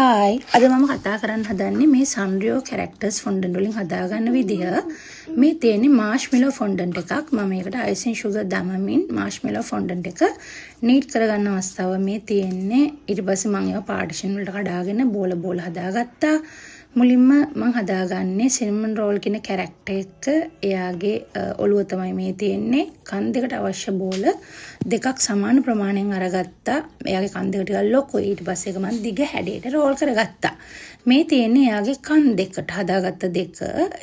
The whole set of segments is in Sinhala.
හායි අද මම කතා කරන්න හදන්නේ මේ සන්රියෝ කැරක්ටර්ස් ෆොන්ඩන්ට් වලින් හදාගන්න විදිහ. මේ තියෙන්නේ මාෂ්මෙලෝ ෆොන්ඩන්ට් එකක්. මම මේකට අයිසින් ෂුගර් දමමින් මාෂ්මෙලෝ ෆොන්ඩන්ට් එක නීට් කරගන්න අවස්ථාව මේ තියෙන්නේ. ඊට පස්සේ මම ඒවා පාර්ටිෂන් වලට කඩාගෙන බෝල හදාගත්තා. මුලින්ම මම හදාගන්නේ සිනමන් රෝල් කියන කැරක්ටර් එක. එයාගේ ඔළුව තමයි මේ තියෙන්නේ. කන් දෙකට අවශ්‍ය බෝල දෙකක් සමාන ප්‍රමාණයෙන් අරගත්තා. එයාගේ කන් දෙක ටිකක් ලොකුයි. ඊට පස්සේ ඒක මම දිග හැඩයට රෝල් කරගත්තා. මේ තියෙන්නේ එයාගේ කන් දෙකට හදාගත්ත දෙක.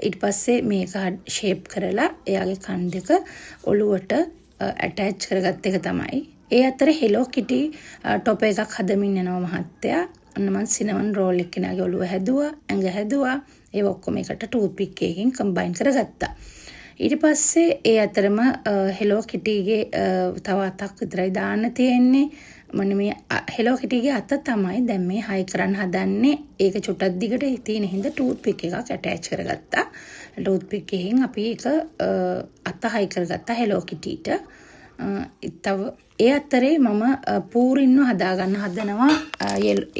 ඊට පස්සේ මේක ෂේප් කරලා එයාගේ කන් දෙක ඔළුවට ඇටච් කරගත්ත එක තමයි. ඒ අතර හෙලෝ කිටි ටොප් එකක් හදමින් යනවා මහත්තයා. අන්න මම සිනමන් රෝල් එක කෙනාගේ ඔළුව හැදුවා, ඇඟ හැදුවා. ඒ ඔක්කොම එකට ටූත් පික් එකකින් කම්බයින් කරගත්තා. ඊට පස්සේ ඒ අතරම හෙලෝ කිටිගේ තව අතක් විතරයි දාන්න තියෙන්නේ. මම මේ හෙලෝ කිටිගේ අත තමයි දැන් මේ හයි කරන්න හදන්නේ. ඒක චුට්ටක් දිගට තියෙන හින්දා ටූත් පික් එකක් ඇටච් කරගත්තා. ටූත් පික් එකෙන් අපි ඒක අත හයි කරගත්තා හෙලෝ කිටිට. තව ඒ අතරේ මම පූරින්ව හදාගන්න හදනවා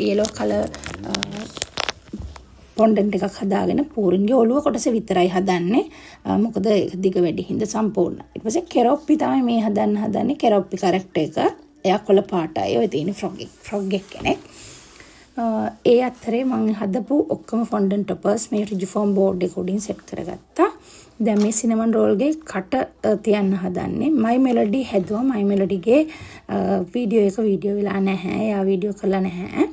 yellow color ෆොන්ඩන්ට් එකක් හදාගෙන පූරින්ගේ ඔළුව කොටස විතරයි හදන්නේ. මොකද දිග වැඩි හින්දා සම්පූර්ණ. ඊට පස්සේ කෙරොප්පි තමයි මේ හදන්නේ කෙරොප්පි කැරක්ටර් එක. එයා කොළ පාටයි. ඔය තියෙන ෆ්‍රොග් එක කෙනෙක්. ඒ අතරේ මම හදපු ඔක්කොම ෆොන්ඩන්ට් ටොපර්ස් මේ රිජිෆෝම් බෝඩ් එක උඩින් සෙට් කරගත්තා. දැන් මේ සිනමන් රෝල්ගේ කට තියන්න හදන්නේ. මයි මෙලඩි හැදුවා. මයි මෙලඩිගේ වීඩියෝ වෙලා නැහැ. එයා වීඩියෝ කරලා නැහැ.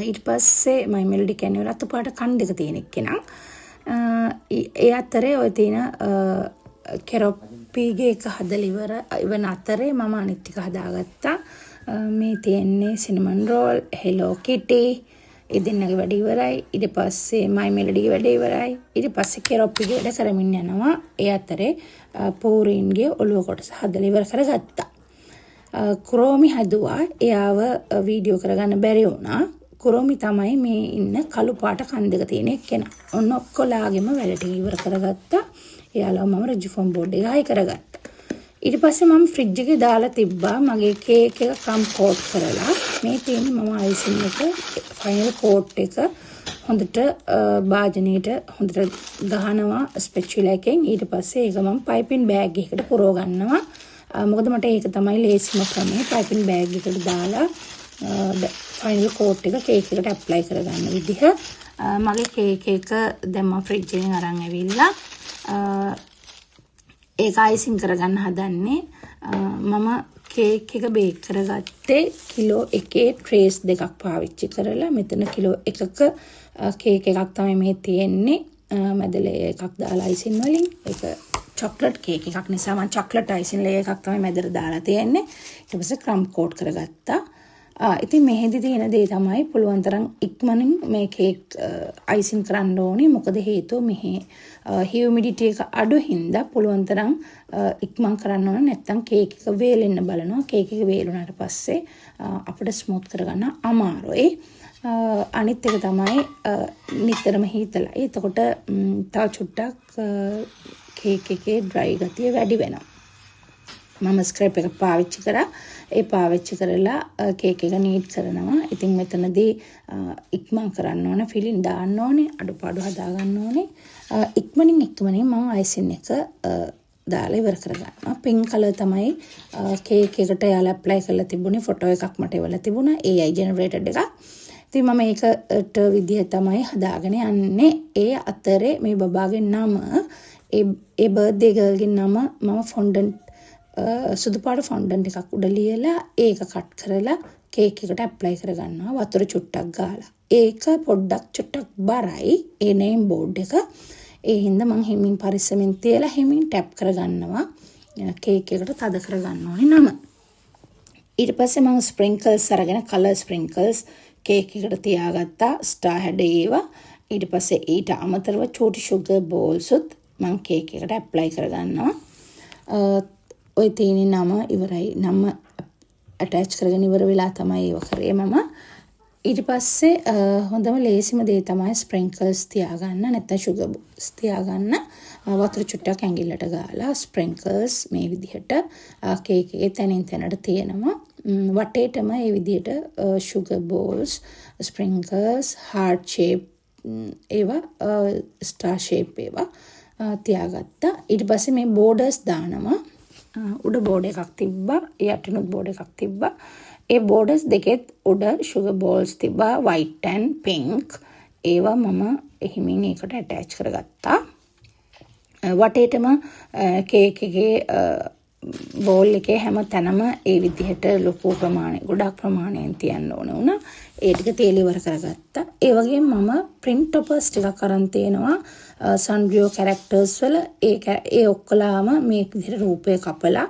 ඊට පස්සේ මයි මෙලඩි කියන්නේ රතු පාට කන් දෙක තියෙන කෙනා. ඒ අතරේ ඔය තියෙන කෙරොප්පිගේ එක හදලා ඉවර අතරේ මම අනිත් ටික හදාගත්තා. මේ තියෙන්නේ සිනමන් රෝල්, හෙලෝ කිටි, ඒ දෙන්නගේ වැඩ ඉවරයි. ඊට පස්සේ මයි මෙලඩිගේ වැඩ ඉවරයි. ඊට පස්සේ කෙරොප්පිගේ වැඩ කරමින් යනවා. ඒ අතරේ පූරින්ගේ ඔළුව කොටස හදලා ඉවර කරගත්තා. ක්‍රෝමි හදුවා. එයාව වීඩියෝ කරගන්න බැරි වුණා. ක්‍රෝමි තමයි මේ ඉන්න කළු පාට කන් දෙක තියෙන කෙනා. ඔන්න ඔක්කොලාගෙම වැඩ ටික ඉවර කරගත්තා. එයාලා මම රිජිෆෝම් බෝඩ් එක හයි කරගත්තා. ඊට පස්සේ මම ෆ්‍රිජ් එකේ දාලා තිබ්බා මගේ කේක් එක කම් කෝට් කරලා. මේ තියෙන්නේ මම අයිසින් එක ෆයිනල් කෝට් එක හොඳට භාජනයේට හොඳට ගහනවා ස්පැචුලා එකෙන්. ඊට පස්සේ ඒක මම පයිපින් බෑග් එකකට පුරව ගන්නවා. මොකද මට ඒක තමයි ලේසිම ක්‍රමය. පයිපින් බෑග් එකට දාලා ෆයිනල් කෝට් එක කේක් එකට ඇප්ලයි කරගන්න විදිහ. මගේ කේක් එක දැන් මම ෆ්‍රිජ් එකෙන් අරන් ඇවිල්ලා ඒක අයිසින් කරගන්න හදන්නේ. මම කේක් එක බේක් කරගත්තේ කිලෝ 1 ට්‍රේස් දෙකක් පාවිච්චි කරලා. මෙතන කිලෝ 1ක කේක් එකක් තමයි මේ තියෙන්නේ. මැද ලේයර් එකක් දාලා අයිසින් වලින්. ඒක චොක්ලට් කේක් එකක් නිසා මම චොක්ලට් අයිසින් ලේයර් එකක් තමයි මැදට දාලා තියෙන්නේ. ඊට පස්සේ ක්‍රම් කෝට් කරගත්තා. ඉතින් මෙහෙදි තියෙන දේ තමයි පුළුවන් තරම් ඉක්මනින් මේ කේක් අයිසින් කරන්න ඕනේ. මොකද හේතුව මෙහි හියුමිඩිටි එක අඩු හින්දා පුළුවන් තරම් ඉක්මන් කරන්න ඕන. නැත්තම් කේක් එක වේලෙන්න බලනවා. කේක් එක වේලුණාට පස්සේ අපිට ස්මූත් කරගන්න අමාරුයි. අනිත් එක තමයි නිතරම හීතලා. එතකොට තව චුට්ටක් කේක් එකේ ඩ්‍රයි ගතිය වැඩි වෙනවා. මම ස්ක්‍රැප් එක පාවිච්චි කරා. ඒ පාවිච්චි කරලා කේක් එක නීට් කරනවා. ඉතින් මෙතනදී ඉක්මන් කරන්න ඕන, ෆිලින් දාන්න ඕනේ, අඩුපාඩු හදා ගන්න ඕනේ. ඉක්මනින් මම අයිසින් එක දාලා ඉවර කරගන්නවා. පින්ක් කලර් තමයි කේක් එකට යාලා ඇප්ලයි කරලා තිබුණේ. ෆොටෝ එකක් මට එවලා තිබුණා. AI ජෙනරේටඩ් එකක්. ඉතින් මම ඒකට විදිහ තමයි හදාගෙන යන්නේ. ඒ අතරේ මේ බබාගේ නම ඒ බර්ත්ඩේ ගර්ල්ගේ නම මම ෆොන්ඩන්ට් සුදු පාට ෆොන්ඩන්ට් එකක් උඩ ලියලා ඒක කට් කරලා කේක් එකට ඇප්ලයි කරගන්නවා වතුර චුට්ටක් ගාලා. ඒක පොඩ්ඩක් චුට්ටක් බරයි ඒ නේම් බෝඩ් එක. ඒ හින්දා මම හිමින් පරිස්සමෙන් තියලා හිමින් ටැප් කරගන්නවා. කේක් එකට තද කරගන්න ඕනේ නම. ඊට පස්සේ මම ස්ප්‍රින්කල්ස් අරගෙන කලර් ස්ප්‍රින්කල්ස් කේක් එකට තියාගත්තා. ස්ටාර් හැඩ ඒවා. ඊට පස්සේ ඊට අමතරව චෝටි ෂුගර් බෝල්ස් උත් මම කේක් එකට ඇප්ලයි කරගන්නවා. ඔය තියෙන නම ඉවරයි. නම ඇටච් කරගෙන ඉවර වෙලා තමයි ඒව කරේ මම. ඊට පස්සේ හොඳම ලේසිම දේ තමයි ස්ප්‍රින්කල්ස් තියාගන්න. නැත්නම් ෂුගර් බෝල්ස් තියාගන්න. වතුර චුට්ටක් ඇඟිල්ලට ගාලා ස්ප්‍රින්කල්ස් මේ විදිහට කේක් එකේ තැනින් තැනට තියෙනවා. වටේටම ඒ විදිහට sugar balls, sprinkles, heart shape ඒවා star shape ඒවා තියාගත්තා. ඊට පස්සේ මේ borders දානවා. උඩ බෝඩ් එකක් තිබ්බා, යටිනුත් බෝඩ් එකක් තිබ්බා. ඒ බෝඩර්ස් දෙකෙත් උඩ sugar balls තිබ්බා, white and pink. ඒවා මම එහිමින් ඒකට ඇටච් කරගත්තා. වටේටම කේක් එකේ බෝල් එකේ හැම තැනම ඒ විදිහට ලොකු ගොඩක් ප්‍රමාණයෙන් තියන්න ඕන වුණා. ඒ ටික තේල ඉවර කරගත්තා. ඒ වගේම මම print toppers ටිකක් අරන් තේනවා Sanrio characters වල ඒ ඔක්කොලාම මේ විදිහට රූපය කපලා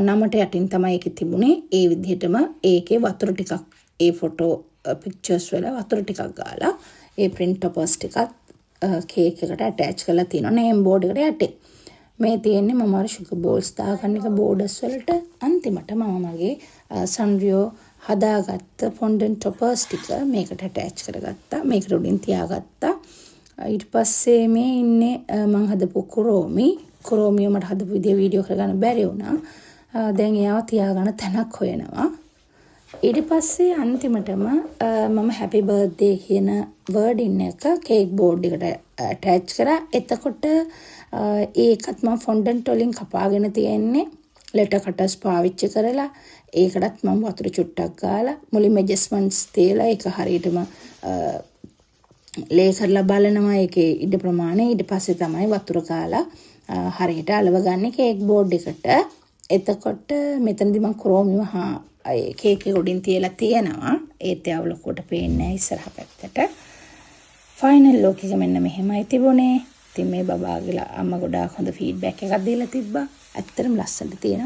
නමට යටින් තමයි ඒකේ තිබුණේ. ඒ විදිහටම ඒකේ වතුර ටිකක් ඒ ෆොටෝ පික්චර්ස් වල වතුර ටිකක් ගාලා ඒ print toppers ටිකත් කේක් එකට ඇටච් කරලා තියෙනවා නේම් බෝඩ් එකට යටේ. මේ තියෙන්නේ මම අර sugar balls දාගන්න එක බෝඩර්ස් වලට. අන්තිමට මම මගේ Sanrio හදාගත්ත fondant toppers ටික මේකට ඇටච් කරගත්තා. මේකට උඩින් තියාගත්තා. ඊට පස්සේ මේ ඉන්නේ මම හදපු කුරෝමිය මට හදපු විදිය වීඩියෝ කරගන්න බැරි වුණා. දැන් එයාව තියාගන්න තැනක් හොයනවා. ඊට පස්සේ අන්තිමටම මම happy birthday කියන wording එක cake board එකට attach කරා. එතකොට ඒකත් මම fondant වලින් කපාගෙන තියෙන්නේ letter cutters පාවිච්චි කරලා. ඒකටත් මම වතුර චුට්ටක් ගාලා මුලින්ම adjustments තියලා ඒක හරියටම ලේ කරලා බලනවා ඒකේ ඉඩ ප්‍රමාණය. ඊට පස්සේ තමයි වතුර ගාලා හරියට අලව ගන්න කේක් බෝඩ් එකට. එතකොට මෙතනදී මම ක්‍රෝමියම කේක් එක උඩින් තියලා තියෙනවා. ඒත් ඒව ලොකුවට පේන්නේ නැහැ ඉස්සරහ පැත්තට. ෆයිනල් ලුක් එක මෙන්න මෙහෙමයි තිබුණේ. ඉතින් මේ බබාගේ අම්මා ගොඩාක් හොඳ ෆීඩ්බැක් එකක් දීලා තිබ්බා. ඇත්තටම ලස්සනට තියෙනවා.